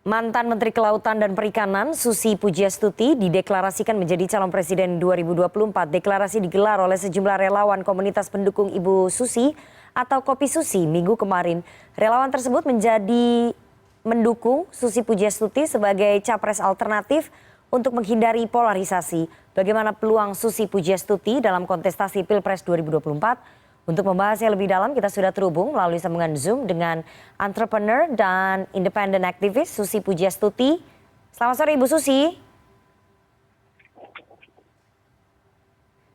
Mantan Menteri Kelautan dan Perikanan Susi Pujiastuti dideklarasikan menjadi calon presiden 2024. Deklarasi digelar oleh sejumlah relawan komunitas pendukung Ibu Susi atau Kopi Susi minggu kemarin. Relawan tersebut mendukung Susi Pujiastuti sebagai capres alternatif untuk menghindari polarisasi. Bagaimana peluang Susi Pujiastuti dalam kontestasi Pilpres 2024? Untuk membahasnya lebih dalam, kita sudah terhubung melalui sambungan Zoom dengan entrepreneur dan independent aktivis Susi Pujiastuti. Selamat sore Ibu Susi.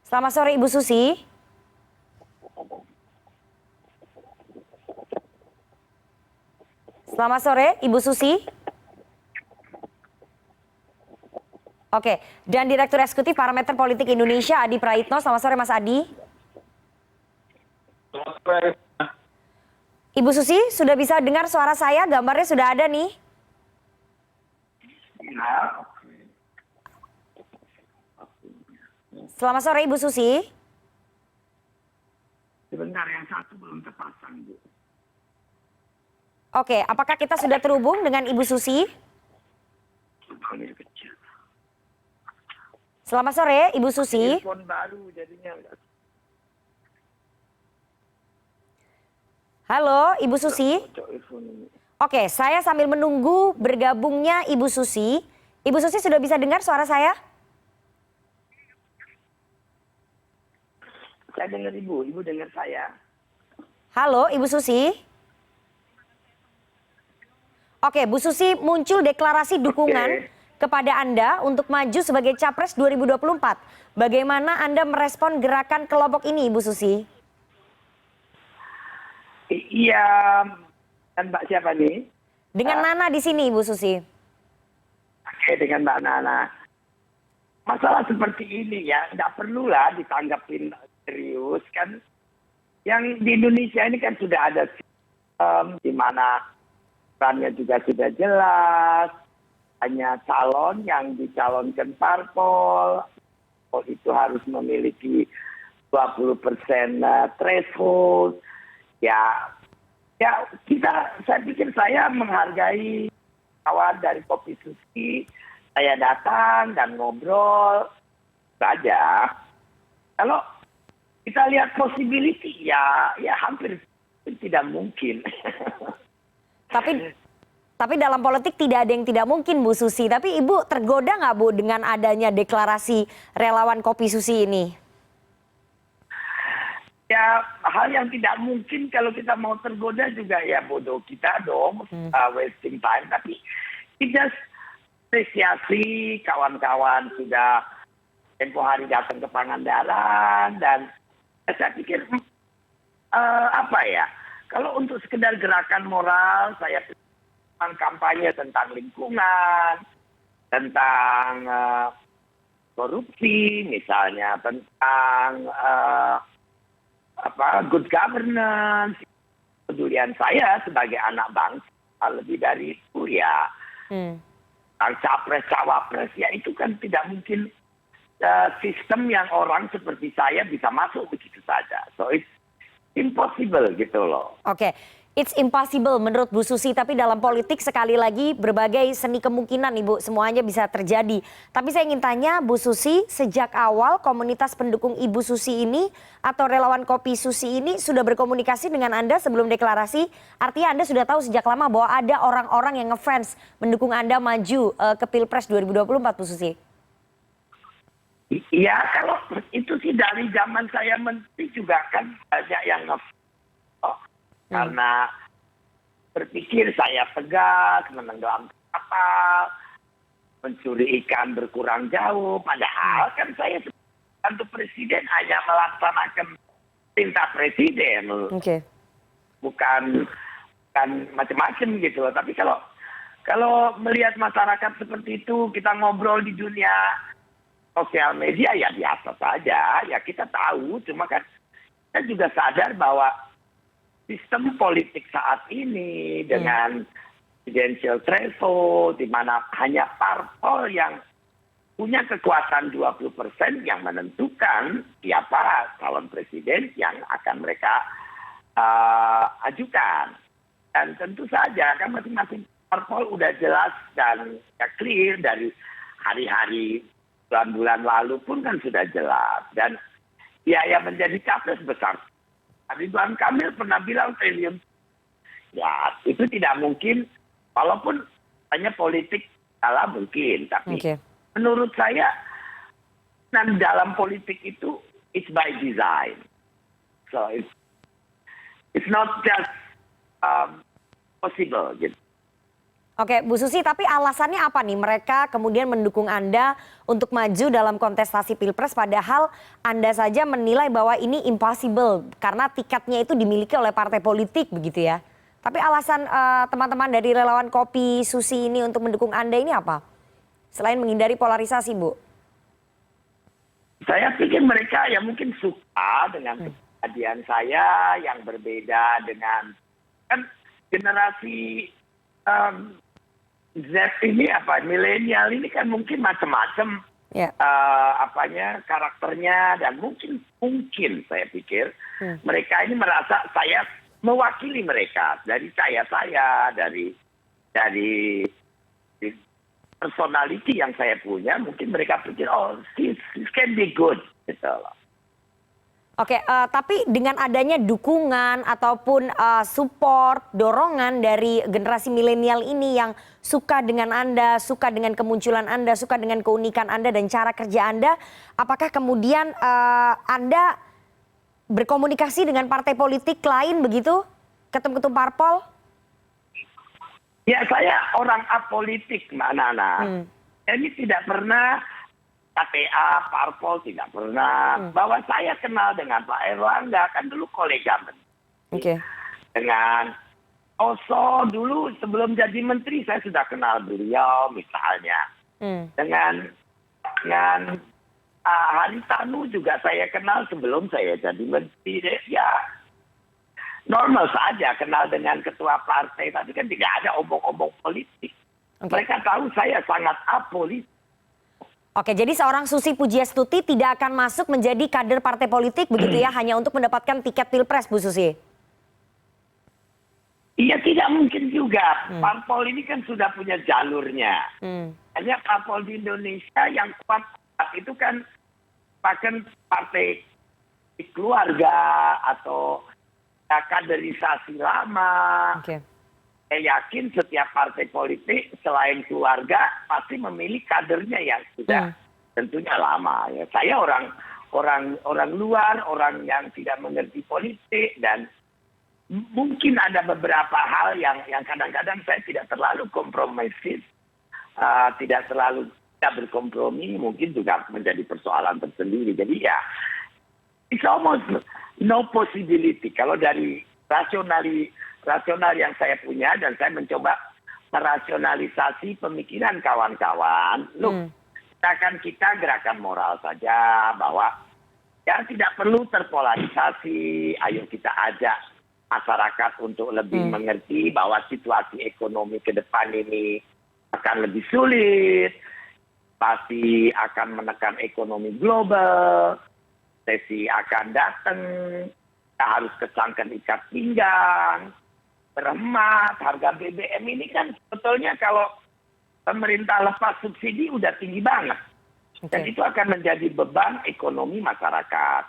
Selamat sore Ibu Susi. Selamat sore Ibu Susi. Oke, dan Direktur Eksekutif Parameter Politik Indonesia Adi Praitno. Selamat sore Mas Adi. Ibu Susi, sudah bisa dengar suara saya? Gambarnya sudah ada nih. Selamat sore Ibu Susi. Sebentar, yang satu belum terpasang, Bu. Oke, apakah kita sudah terhubung dengan Ibu Susi? Selamat sore Ibu Susi. Telepon baru jadinya. Halo Ibu Susi. Oke, saya sambil menunggu bergabungnya Ibu Susi. Ibu Susi sudah bisa dengar suara saya? Saya dengar Ibu dengar saya. Halo Ibu Susi. Oke, Bu Susi, muncul deklarasi dukungan kepada Anda untuk maju sebagai Capres 2024. Bagaimana Anda merespon gerakan kelompok ini Ibu Susi? Iya, dan Mbak siapa nih? Dengan Nana di sini Ibu Susi. Oke, dengan Mbak Nana. Masalah seperti ini ya, tidak perlulah ditanggapin serius kan. Yang di Indonesia ini kan sudah ada sistem di mana perannya juga sudah jelas. Hanya calon yang dicalonkan parpol. Itu harus memiliki 20% threshold. Ya saya pikir saya menghargai kawan dari Kopi Susi. Saya datang dan ngobrol saja. Kalau kita lihat possibility ya hampir tidak mungkin. Tapi dalam politik tidak ada yang tidak mungkin Bu Susi. Tapi Ibu tergoda nggak Bu dengan adanya deklarasi relawan Kopi Susi ini? Ya hal yang tidak mungkin kalau kita mau tergoda juga ya bodoh kita dong, wasting time. Tapi kita apresiasi kawan-kawan sudah tempo hari datang ke Pangandaran dan saya pikir kalau untuk sekedar gerakan moral saya kampanye tentang lingkungan, tentang korupsi misalnya, tentang good governance, kepedulian saya sebagai anak bangsa lebih dari itu ya. Capres cawapres ya itu kan tidak mungkin sistem yang orang seperti saya bisa masuk begitu saja. So it's impossible gitu loh. Oke. It's impossible menurut Bu Susi, tapi dalam politik sekali lagi berbagai seni kemungkinan Ibu, semuanya bisa terjadi. Tapi saya ingin tanya Bu Susi, sejak awal komunitas pendukung Ibu Susi ini atau relawan Kopi Susi ini sudah berkomunikasi dengan Anda sebelum deklarasi? Artinya Anda sudah tahu sejak lama bahwa ada orang-orang yang ngefans mendukung Anda maju ke Pilpres 2024 Bu Susi? Iya, kalau itu sih dari zaman saya menteri juga kan banyak yang ngefans. Karena berpikir saya tegas, menenggelamkan kapal, mencuri ikan berkurang jauh. Padahal kan saya sebagai presiden hanya melaksanakan perintah presiden. Bukan macam-macam gitu loh. Tapi kalau melihat masyarakat seperti itu, kita ngobrol di dunia sosial media ya biasa saja. Ya kita tahu, cuma kan kita juga sadar bahwa sistem politik saat ini dengan presidential threshold di mana hanya parpol yang punya kekuatan 20% yang menentukan siapa calon presiden yang akan mereka ajukan. Dan tentu saja kan masing-masing parpol udah jelas dan ya clear dari hari-hari bulan-bulan lalu pun kan sudah jelas. Dan ya yang menjadi capres besar. Ridwan Kamil pernah bilang triliun. Ya itu tidak mungkin, walaupun hanya politik salah mungkin. Tapi menurut saya dalam politik itu it's by design. So it's not just possible gitu. Oke, Bu Susi, tapi alasannya apa nih mereka kemudian mendukung Anda untuk maju dalam kontestasi Pilpres padahal Anda saja menilai bahwa ini impossible karena tiketnya itu dimiliki oleh partai politik begitu ya. Tapi alasan teman-teman dari relawan Kopi Susi ini untuk mendukung Anda ini apa? Selain menghindari polarisasi, Bu. Saya pikir mereka ya mungkin suka dengan kepribadian saya yang berbeda dengan kan generasi Z ini milenial ini kan mungkin macam-macam karakternya dan mungkin saya pikir mereka ini merasa saya mewakili mereka dari saya dari personality yang saya punya, mungkin mereka pikir oh this can be good gitu loh. Oke, tapi dengan adanya dukungan ataupun support, dorongan dari generasi milenial ini yang suka dengan Anda, suka dengan kemunculan Anda, suka dengan keunikan Anda dan cara kerja Anda, apakah kemudian Anda berkomunikasi dengan partai politik lain begitu? Ketum-ketum parpol? Ya saya orang apolitik Mbak Nana. Ini tidak pernah KTA, parpol tidak pernah. Bahwa saya kenal dengan Pak Erlangga, kan dulu kolega menteri. Dengan Oso dulu sebelum jadi menteri saya sudah kenal beliau misalnya. Dengan Haritanu juga saya kenal sebelum saya jadi menteri. Ya normal saja kenal dengan ketua partai, tapi kan tidak ada omong-omong politik. Mereka tahu saya sangat apolitik. Oke, jadi seorang Susi Pujiastuti tidak akan masuk menjadi kader partai politik begitu ya, hanya untuk mendapatkan tiket Pilpres, Bu Susi? Iya, tidak mungkin juga. Parpol ini kan sudah punya jalurnya. Hanya parpol di Indonesia yang kuat itu kan bahkan partai keluarga atau kaderisasi lama. Saya yakin setiap partai politik selain keluarga pasti memilih kadernya yang sudah tentunya lama. Ya, saya orang luar, orang yang tidak mengerti politik dan mungkin ada beberapa hal yang kadang-kadang saya tidak terlalu kompromisif, tidak terlalu berkompromi, mungkin juga menjadi persoalan tersendiri. Jadi ya, it's almost no possibility kalau dari rasional yang saya punya dan saya mencoba merasionalisasi pemikiran kawan-kawan. Loh, kita gerakan moral saja bahwa ya tidak perlu terpolarisasi. Ayo kita ajak masyarakat untuk lebih mengerti bahwa situasi ekonomi ke depan ini akan lebih sulit. Pasti akan menekan ekonomi global. Resesi akan datang. Kita harus kecangkan ikat pinggang. Berhemat, harga BBM ini kan sebetulnya kalau pemerintah lepas subsidi udah tinggi banget. Dan itu akan menjadi beban ekonomi masyarakat.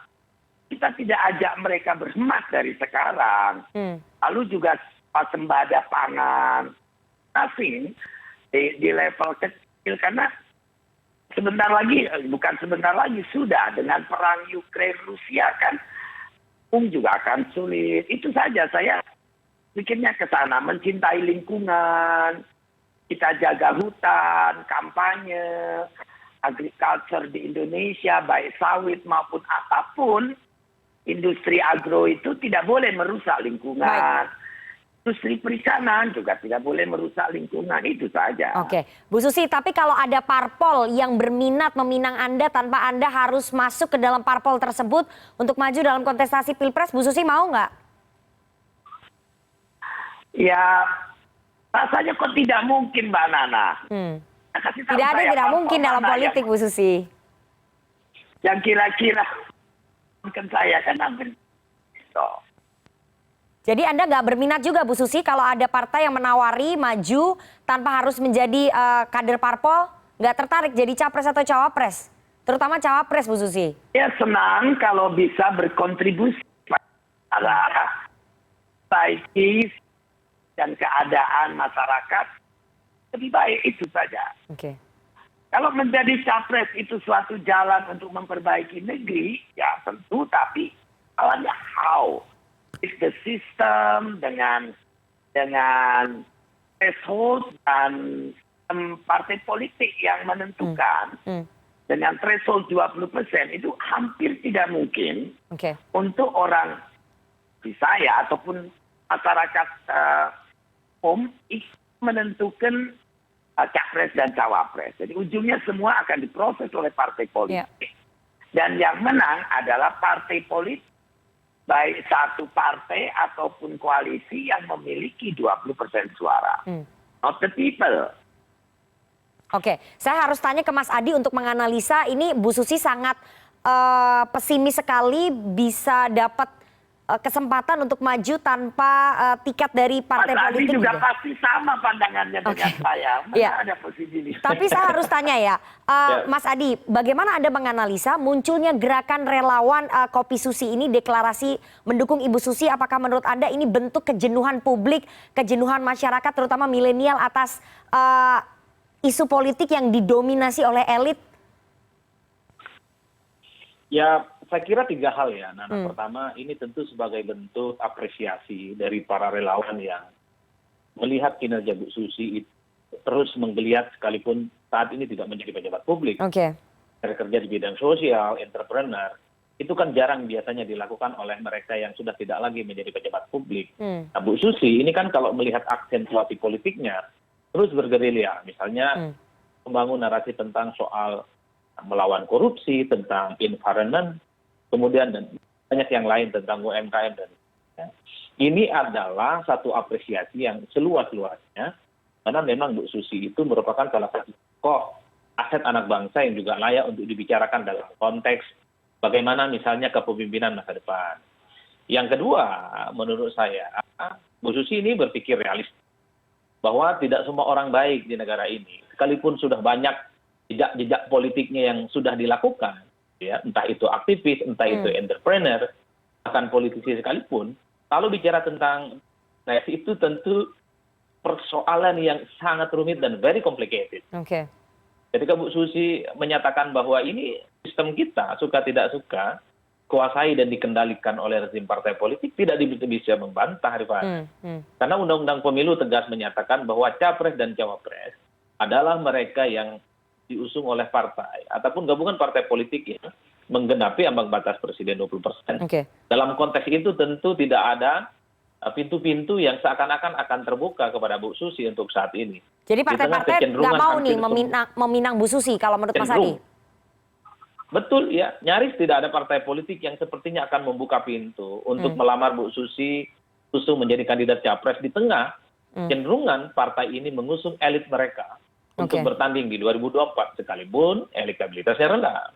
Kita tidak ajak mereka berhemat dari sekarang. Lalu juga swasembada pangan. Nothing di level kecil karena bukan sebentar lagi sudah dengan perang Ukraina Rusia kan juga akan sulit. Itu saja saya pikirnya ke sana, mencintai lingkungan, kita jaga hutan, kampanye, agriculture di Indonesia, baik sawit maupun apapun, industri agro itu tidak boleh merusak lingkungan. Industri perikanan juga tidak boleh merusak lingkungan, itu saja. Oke, Bu Susi, tapi kalau ada parpol yang berminat meminang Anda tanpa Anda harus masuk ke dalam parpol tersebut untuk maju dalam kontestasi Pilpres, Bu Susi mau nggak? Ya, rasanya kok tidak mungkin, Mbak Nana. Tidak ada tidak mungkin dalam politik, Bu Susi. Yang kira-kira mungkin saya kan hampir Jadi Anda nggak berminat juga Bu Susi kalau ada partai yang menawari maju tanpa harus menjadi kader parpol, nggak tertarik jadi capres atau cawapres? Terutama cawapres Bu Susi. Ya senang kalau bisa berkontribusi pada psikis dan keadaan masyarakat lebih baik, itu saja. Oke. Kalau menjadi capres itu suatu jalan untuk memperbaiki negeri, ya tentu, tapi soalnya how? If the system dengan threshold dan partai politik yang menentukan dengan threshold 20% itu hampir tidak mungkin untuk orang di saya ataupun masyarakat umum menentukan capres dan cawapres. Jadi ujungnya semua akan diproses oleh partai politik. Dan yang menang adalah partai politik, baik satu partai ataupun koalisi yang memiliki 20% suara. Not the people. Oke, saya harus tanya ke Mas Adi untuk menganalisa ini. Bu Susi sangat pesimis sekali bisa dapat kesempatan untuk maju tanpa tiket dari partai politik. Mas Adi juga pasti sama pandangannya dengan saya. Mana ada posibilitas. Tapi saya harus tanya ya, Mas Adi, bagaimana Anda menganalisa munculnya gerakan relawan Kopi Susi ini, deklarasi mendukung Ibu Susi? Apakah menurut Anda ini bentuk kejenuhan publik, kejenuhan masyarakat, terutama milenial atas isu politik yang didominasi oleh elit? Ya, saya kira 3 hal ya, Nana. Pertama, ini tentu sebagai bentuk apresiasi dari para relawan yang melihat kinerja Bu Susi itu terus menggeliat sekalipun saat ini tidak menjadi pejabat publik. Kerja di bidang sosial, entrepreneur, itu kan jarang biasanya dilakukan oleh mereka yang sudah tidak lagi menjadi pejabat publik. Nah, Bu Susi ini kan kalau melihat aksentuasi politiknya terus bergerilya, misalnya membangun narasi tentang soal melawan korupsi, tentang environment, kemudian dan banyak yang lain tentang UMKM dan ini adalah satu apresiasi yang seluas-luasnya, karena memang Bu Susi itu merupakan salah satu tokoh aset anak bangsa yang juga layak untuk dibicarakan dalam konteks bagaimana misalnya kepemimpinan masa depan. Yang kedua, menurut saya, Bu Susi ini berpikir realis bahwa tidak semua orang baik di negara ini, sekalipun sudah banyak jejak politiknya yang sudah dilakukan, ya, entah itu aktivis, entah itu entrepreneur, bahkan politisi sekalipun, kalau bicara tentang itu tentu persoalan yang sangat rumit dan very complicated. Ketika Bu Susi menyatakan bahwa ini sistem kita, suka tidak suka, kuasai dan dikendalikan oleh rezim partai politik, tidak bisa membantah, Rifana. Karena Undang-Undang Pemilu tegas menyatakan bahwa capres dan cawapres adalah mereka yang diusung oleh partai ataupun gabungan partai politik yang menggenapi ambang batas presiden 20%. Dalam konteks itu tentu tidak ada pintu-pintu yang seakan-akan akan terbuka kepada Bu Susi untuk saat ini. Jadi partai-partai nggak mau nih meminang Bu Susi kalau menurut Mas Adi? Betul ya, nyaris tidak ada partai politik yang sepertinya akan membuka pintu untuk melamar Bu Susi usung menjadi kandidat capres di tengah cenderungan partai ini mengusung elit mereka untuk bertanding di 2024 sekalipun elektabilitasnya rendah.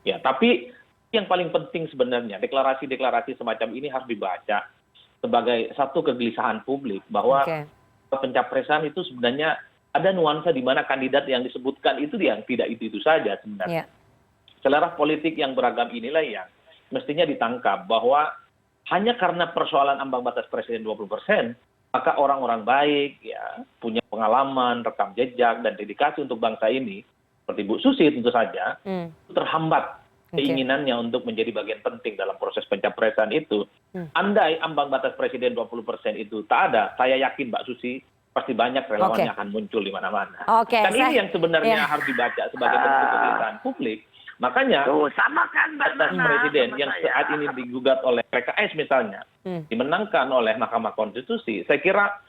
Ya, tapi yang paling penting sebenarnya deklarasi-deklarasi semacam ini harus dibaca sebagai satu kegelisahan publik bahwa pencapresan itu sebenarnya ada nuansa di mana kandidat yang disebutkan itu yang tidak itu saja sebenarnya. Selera politik yang beragam inilah yang mestinya ditangkap bahwa hanya karena persoalan ambang batas presiden 20%, maka orang-orang baik, ya, punya pengalaman, rekam jejak, dan dedikasi untuk bangsa ini, seperti Bu Susi tentu saja, terhambat keinginannya untuk menjadi bagian penting dalam proses pencapresan itu. Andai ambang batas presiden 20% itu tak ada, saya yakin Mbak Susi pasti banyak relawan yang akan muncul di mana-mana. Dan ini yang sebenarnya harus dibaca sebagai bentuk kegelisahan publik. Makanya sama kan batas presiden yang saat ini digugat oleh PKS misalnya, dimenangkan oleh Mahkamah Konstitusi, saya kira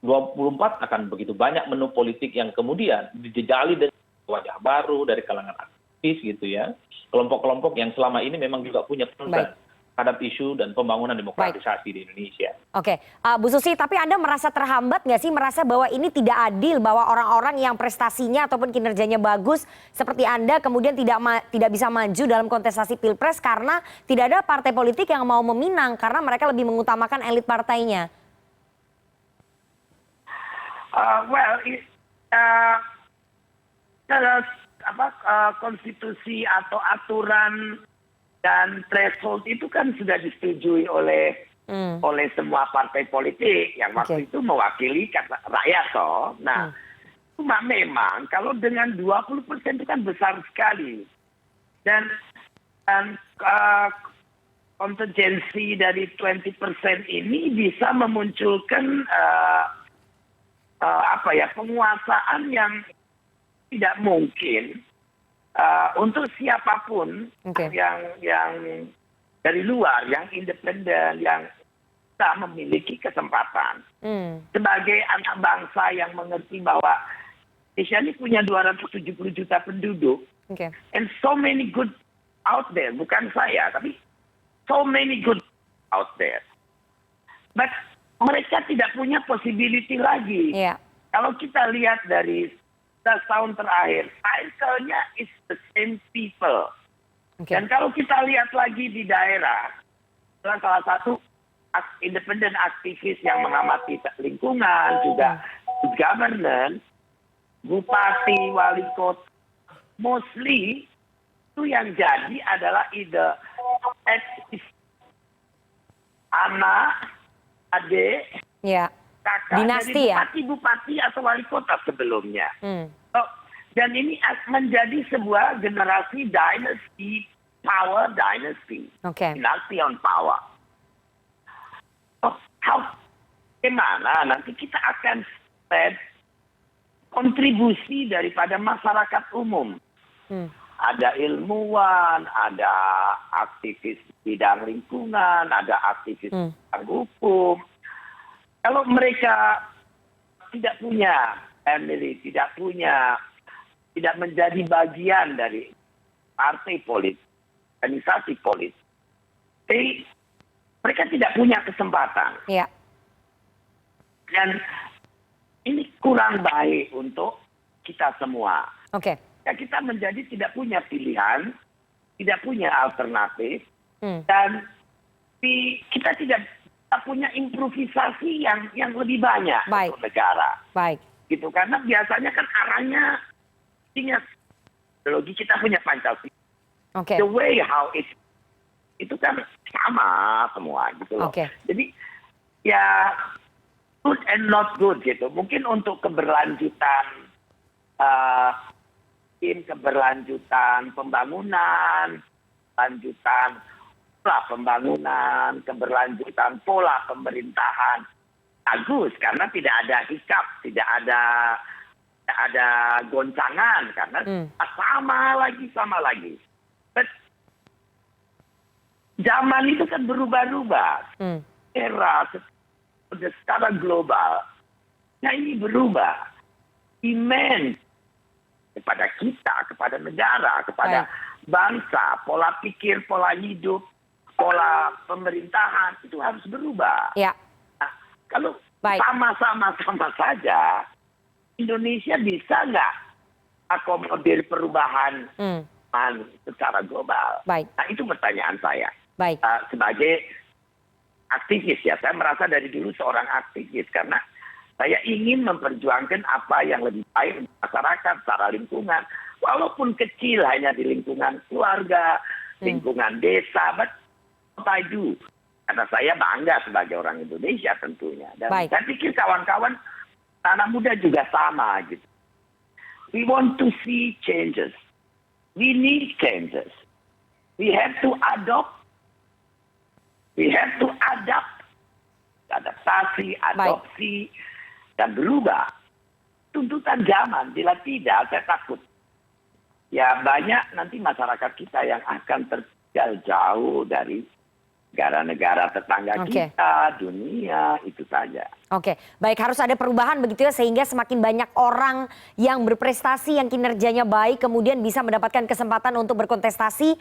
24 akan begitu banyak menu politik yang kemudian dijejali dengan wajah baru dari kalangan aktivis gitu ya, kelompok-kelompok yang selama ini memang juga punya concern terhadap isu dan pembangunan demokratisasi di Indonesia. Oke, Bu Susi, tapi Anda merasa terhambat nggak sih, merasa bahwa ini tidak adil, bahwa orang-orang yang prestasinya ataupun kinerjanya bagus seperti Anda kemudian tidak bisa maju dalam kontestasi Pilpres karena tidak ada partai politik yang mau meminang karena mereka lebih mengutamakan elit partainya? Konstitusi atau aturan dan threshold itu kan sudah disetujui oleh semua partai politik yang waktu itu mewakili rakyat toh. Nah, cuma memang kalau dengan 20% itu kan besar sekali. Dan kontingensi dari 20% ini bisa memunculkan penguasaan yang tidak mungkin untuk siapapun yang dari luar, yang independen, yang bisa memiliki kesempatan sebagai anak bangsa yang mengerti bahwa Indonesia ini punya 270 juta penduduk, and so many good out there, bukan saya, tapi so many good out there. But mereka tidak punya possibility lagi. Kalau kita lihat dari tahun terakhir, cycle-nya is the same people. Dan kalau kita lihat lagi di daerah, salah satu independen aktivis yang mengamati lingkungan, juga good governance, bupati, wali kota, mostly itu yang jadi adalah either anak, adik, kakak dinasti dari bupati atau wali kota sebelumnya. Dan ini menjadi sebuah generasi dynasty, power dynasty. Dinasti on power. Bagaimana nanti kita akan spread kontribusi daripada masyarakat umum. Ada ilmuwan, ada aktivis bidang lingkungan, ada aktivis bidang hukum. Kalau mereka tidak punya family, tidak menjadi bagian dari partai politik, organisasi politik, mereka tidak punya kesempatan. Dan ini kurang baik untuk kita semua. Ya, kita menjadi tidak punya pilihan, tidak punya alternatif, dan kita tidak punya improvisasi yang lebih banyak untuk negara. Gitu, karena biasanya kan arahnya ideologi kita punya Pancasila. The way how itu kan sama semua gitu loh. Jadi ya good and not good gitu. Mungkin untuk keberlanjutan pembangunan, keberlanjutan pola pemerintahan bagus karena tidak ada hiccup, tidak ada goncangan karena sama lagi. But zaman itu kan berubah-ubah. Era secara global, nah ini berubah. Demand kepada kita, kepada negara, kepada bangsa, pola pikir, pola hidup, pola pemerintahan itu harus berubah. Nah, kalau sama-sama saja, Indonesia bisa nggak akomodir perubahan secara global? Nah itu pertanyaan saya. Sebagai aktivis ya, saya merasa dari dulu seorang aktivis karena saya ingin memperjuangkan apa yang lebih baik untuk masyarakat secara lingkungan. Walaupun kecil hanya di lingkungan keluarga, lingkungan desa, but what I do. Karena saya bangga sebagai orang Indonesia tentunya. Dan saya pikir kawan-kawan anak muda juga sama gitu. We want to see changes. We need changes. We have to adopt. We have to adapt. Adaptasi, adopsi, dan berubah. Tuntutan zaman, bila tidak, saya takut. Ya banyak nanti masyarakat kita yang akan tertinggal jauh dari negara-negara tetangga Oke. kita, dunia, itu saja. Oke, baik, harus ada perubahan begitu ya sehingga semakin banyak orang yang berprestasi, yang kinerjanya baik kemudian bisa mendapatkan kesempatan untuk berkontestasi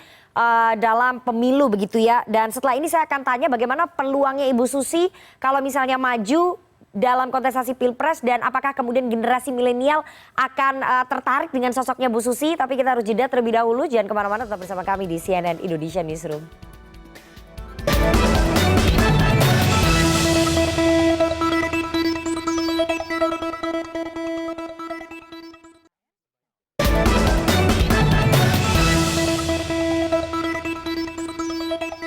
dalam pemilu begitu ya. Dan setelah ini saya akan tanya bagaimana peluangnya Ibu Susi kalau misalnya maju dalam kontestasi Pilpres dan apakah kemudian generasi milenial akan tertarik dengan sosoknya Bu Susi. Tapi kita harus jeda terlebih dahulu, jangan kemana-mana, tetap bersama kami di CNN Indonesia Newsroom.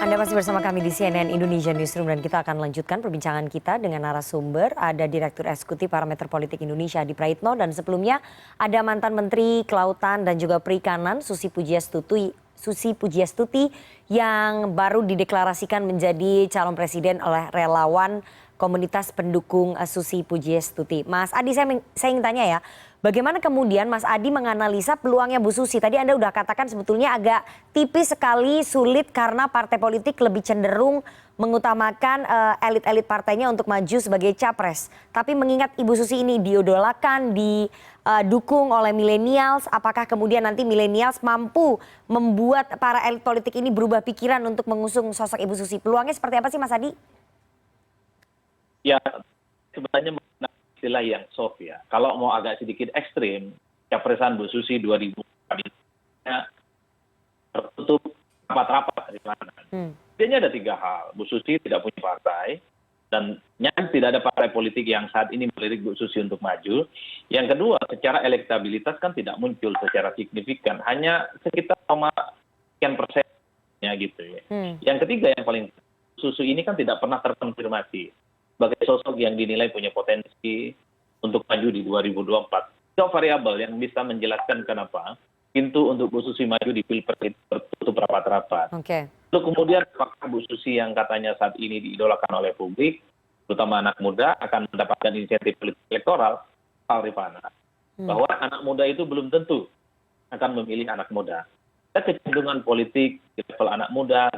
Anda masih bersama kami di CNN Indonesia Newsroom dan kita akan lanjutkan perbincangan kita dengan narasumber. Ada Direktur Eksekutif Parameter Politik Indonesia Adi Praitno dan sebelumnya ada mantan Menteri Kelautan dan juga Perikanan Susi Pujiastuti yang baru dideklarasikan menjadi calon presiden oleh relawan komunitas pendukung Susi Pujiastuti. Mas Adi, saya ingin tanya ya, bagaimana kemudian Mas Adi menganalisa peluangnya Bu Susi? Tadi Anda udah katakan sebetulnya agak tipis sekali, sulit karena partai politik lebih cenderung mengutamakan elit-elit partainya untuk maju sebagai capres. Tapi mengingat Ibu Susi ini diidolakan, didukung oleh millennials, apakah kemudian nanti millennials mampu membuat para elit politik ini berubah pikiran untuk mengusung sosok Ibu Susi? Peluangnya seperti apa sih Mas Adi? Ya, sebenarnya menggunakan istilah yang soft ya. Kalau mau agak sedikit ekstrim, capresan Bu Susi 2004 tertutup rapat-rapat di mana. Intinya ada 3 hal. Bu Susi tidak punya partai dan nyaris tidak ada partai politik yang saat ini melirik Bu Susi untuk maju. Yang kedua, secara elektabilitas kan tidak muncul secara signifikan, hanya sekitar sekian persennya gitu ya. Yang ketiga yang paling Susi ini kan tidak pernah terkonfirmasi sebagai sosok yang dinilai punya potensi untuk maju di 2024. Itu variabel yang bisa menjelaskan kenapa pintu untuk Bu Susi maju di Pilpres itu tertutup rapat-rapat. Oke. Lalu kemudian apakah Bu Susi yang katanya saat ini diidolakan oleh publik, terutama anak muda, akan mendapatkan insentif politik elektoral? Rifana, bahwa anak muda itu belum tentu akan memilih anak muda. Ada kecenderungan politik di level anak muda,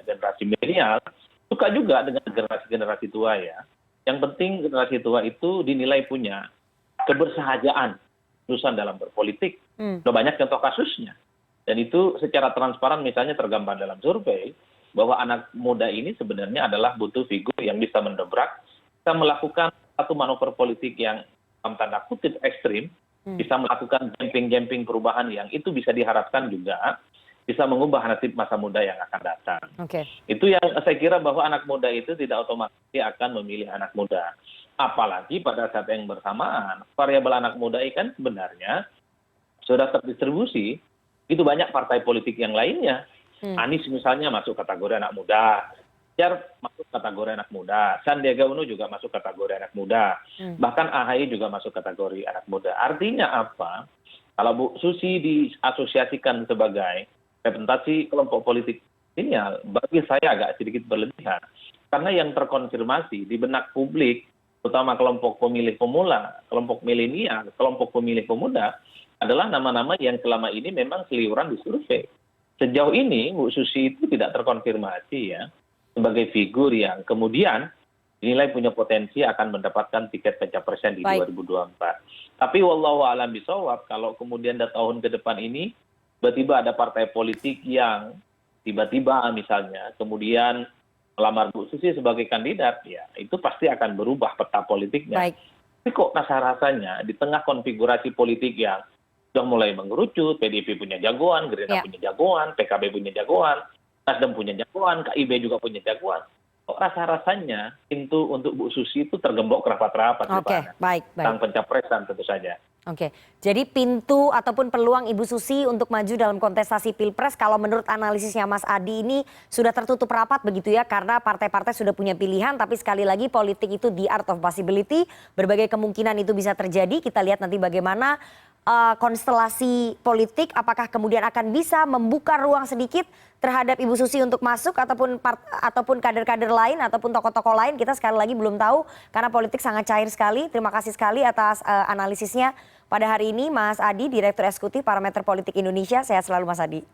generasi milenial, suka juga dengan generasi-generasi tua ya. Yang penting generasi tua itu dinilai punya kebersahajaan urusan dalam berpolitik. Sudah banyak contoh kasusnya. Dan itu secara transparan misalnya tergambar dalam survei bahwa anak muda ini sebenarnya adalah butuh figur yang bisa mendobrak, bisa melakukan satu manuver politik yang dalam tanda kutip ekstrim, bisa melakukan jumping perubahan yang itu bisa diharapkan juga bisa mengubah nasib masa muda yang akan datang. Itu yang saya kira bahwa anak muda itu tidak otomatis akan memilih anak muda. Apalagi pada saat yang bersamaan, variabel anak muda ini kan sebenarnya sudah terdistribusi, itu banyak partai politik yang lainnya. Anies misalnya masuk kategori anak muda, Jar masuk kategori anak muda, Sandiaga Uno juga masuk kategori anak muda, bahkan AHY juga masuk kategori anak muda. Artinya apa? Kalau Bu Susi diasosiasikan sebagai representasi kelompok politik milenial, bagi saya agak sedikit berlebihan. Karena yang terkonfirmasi di benak publik, terutama kelompok pemilih pemula, kelompok milenial, kelompok pemilih pemuda, adalah nama-nama yang selama ini memang seliuran di survei. Sejauh ini Bu Susi itu tidak terkonfirmasi ya, sebagai figur yang kemudian dinilai punya potensi akan mendapatkan tiket pencapresan di 2024. Tapi wallahu a'lam bishawab, kalau kemudian tahun ke depan ini tiba-tiba ada partai politik yang tiba-tiba misalnya kemudian melamar Bu Susi sebagai kandidat, ya itu pasti akan berubah peta politiknya. Tapi kok rasa-rasanya di tengah konfigurasi politik yang sudah mulai mengerucut, PDIP punya jagoan, Gerindra punya jagoan, PKB punya jagoan, Nasdem punya jagoan, KIB juga punya jagoan. Kok rasa-rasanya pintu untuk Bu Susi itu tergembok rapat-rapat. Tentang pencapresan tentu saja. Jadi pintu ataupun peluang Ibu Susi untuk maju dalam kontestasi Pilpres kalau menurut analisisnya Mas Adi ini sudah tertutup rapat begitu ya, karena partai-partai sudah punya pilihan, tapi sekali lagi politik itu the art of possibility, berbagai kemungkinan itu bisa terjadi. Kita lihat nanti bagaimana konstelasi politik, apakah kemudian akan bisa membuka ruang sedikit terhadap Ibu Susi untuk masuk ataupun kader-kader lain ataupun tokoh-tokoh lain. Kita sekali lagi belum tahu karena politik sangat cair sekali. Terima kasih sekali atas analisisnya pada hari ini Mas Adi, Direktur Eksekutif Parameter Politik Indonesia. Sehat selalu Mas Adi.